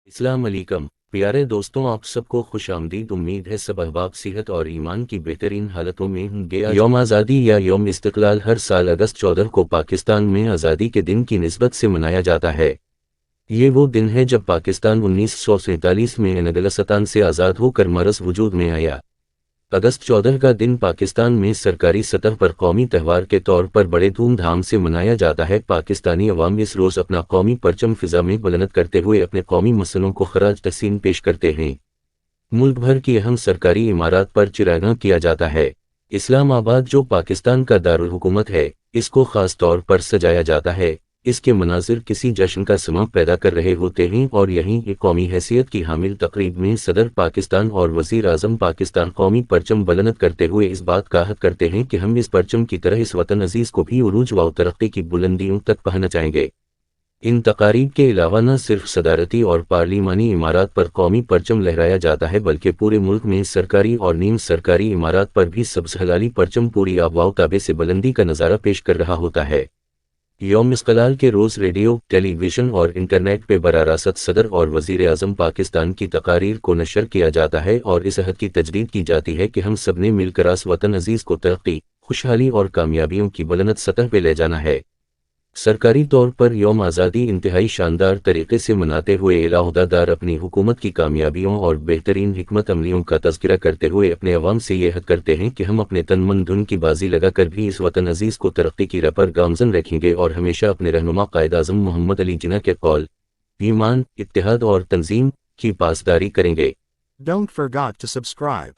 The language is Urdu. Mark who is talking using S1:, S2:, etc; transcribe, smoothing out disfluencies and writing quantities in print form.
S1: السلام علیکم پیارے دوستوں، آپ سب کو خوش آمدید۔ امید ہے سب احباب صحت اور ایمان کی بہترین حالتوں میں ہوں گے۔ یوم آزادی یا یوم استقلال ہر سال اگست 14 کو پاکستان میں آزادی کے دن کی نسبت سے منایا جاتا ہے۔ یہ وہ دن ہے جب پاکستان 1947 میں انگلستان سے آزاد ہو کر مرز وجود میں آیا۔ اگست 14 کا دن پاکستان میں سرکاری سطح پر قومی تہوار کے طور پر بڑے دھوم دھام سے منایا جاتا ہے۔ پاکستانی عوام اس روز اپنا قومی پرچم فضا میں بلند کرتے ہوئے اپنے قومی مسئلوں کو خراج تحسین پیش کرتے ہیں۔ ملک بھر کی اہم سرکاری عمارات پر چراغاں کیا جاتا ہے۔ اسلام آباد جو پاکستان کا دارالحکومت ہے، اس کو خاص طور پر سجایا جاتا ہے۔ اس کے مناظر کسی جشن کا سماں پیدا کر رہے ہوتے ہیں اور یہیں ایک قومی حیثیت کی حامل تقریب میں صدر پاکستان اور وزیر اعظم پاکستان قومی پرچم بلند کرتے ہوئے اس بات کا عہد کرتے ہیں کہ ہم اس پرچم کی طرح اس وطن عزیز کو بھی عروج و ترقی کی بلندیوں تک پہنچائیں گے۔ ان تقاریب کے علاوہ نہ صرف صدارتی اور پارلیمانی عمارات پر قومی پرچم لہرایا جاتا ہے بلکہ پورے ملک میں سرکاری اور نیم سرکاری عمارات پر بھی سبز ہلالی پرچم پوری آب و تاب سے بلندی کا نظارہ پیش کر رہا ہوتا ہے۔ یوم استقلال کے روز ریڈیو، ٹیلی ویژن اور انٹرنیٹ پہ براہ راست صدر اور وزیر اعظم پاکستان کی تقاریر کو نشر کیا جاتا ہے اور اس عہد کی تجدید کی جاتی ہے کہ ہم سب نے مل کر اس وطن عزیز کو ترقی، خوشحالی اور کامیابیوں کی بلند سطح پہ لے جانا ہے۔ سرکاری طور پر یوم آزادی انتہائی شاندار طریقے سے مناتے ہوئے علیحدہ دار اپنی حکومت کی کامیابیوں اور بہترین حکمت عملیوں کا تذکرہ کرتے ہوئے اپنے عوام سے یہ عہد کرتے ہیں کہ ہم اپنے تن من دھن کی بازی لگا کر بھی اس وطن عزیز کو ترقی کی راہ پر گامزن رکھیں گے اور ہمیشہ اپنے رہنما قائد اعظم محمد علی جناح کے قول، ایمان، اتحاد اور تنظیم کی پاسداری کریں گے۔
S2: Don't forget to subscribe.